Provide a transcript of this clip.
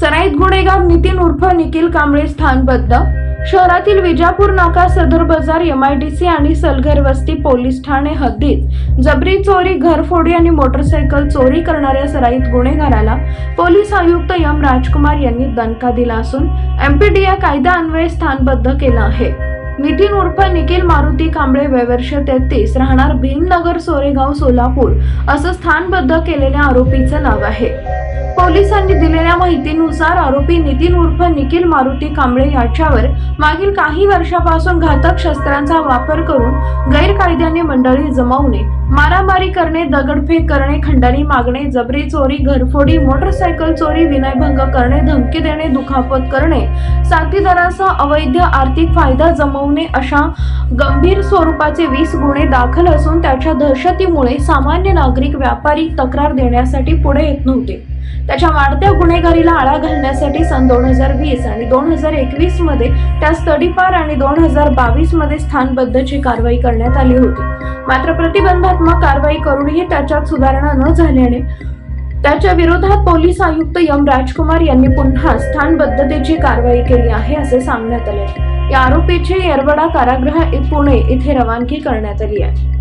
सराईत गुन्हेगार नितीन उर्फ निखिल कांबळे स्थानबद्ध। शहरातील विजापूर नाका, सदर बाजार, MIDC आणि सलगर वस्ती पोलीस ठाणे हद्दीत जबरी चोरी, घरफोडी आणि मोटरसायकल चोरी करणाऱ्या सराईत गुन्हेगाराला पोलीस आयुक्त एम राजकुमार यांनी दणका दिला असून MPDA कायदा अन्वये स्थानबद्ध केला आहे। नितीन उर्फ निखिल मारुती कांबळे, वय वर्ष 33, राहणार भीमनगर, सोरेगाव, सोलापूर असं स्थानबद्ध केलेल्या आरोपीचं नाव आहे। पोलिसांनी दिलेल्या माहितीनुसार आरोपी नितीन उर्फ निखिल मारुती कांबळे याच्यावर मागील काही वर्षापासून घातक शस्त्रांचा वापर करून गैरकायद्याने मंडळी जमवणे, मारामारी करणे, दगडफेक करणे, खंडणी मागणे, जबरी चोरी, घरफोडी, मोटरसायकल चोरी, विनयभंग करणे, धमकी देणे, दुखापत करणे, साथीदारांसह अवैध आर्थिक फायदा जमवणे अशा गंभीर स्वरूपाचे 20 गुन्हे दाखल असून त्याच्या दहशतीमुळे सामान्य नागरिक, व्यापारी तक्रार देण्यासाठी पुढे येत नव्हते। त्याच्या वाढत्या गुन्हेगारीला आळा घालण्यासाठी सन 2020 आणि 2021 मध्ये त्यास तडीपार आणि 2022 मध्ये स्थानबद्धची कारवाई करण्यात आली होती। मात्र प्रतिबंधात्मक कारवाई करूनही त्याच्यात सुधारणा न झाल्याने त्याच्या विरोधात पोलीस आयुक्त एम राजकुमार यांनी पुन्हा स्थानबद्धतेची कारवाई केली आहे असे सांगण्यात आले। या आरोपीची येरवडा कारागृह पुणे येथे रवानगी करण्यात आली आहे।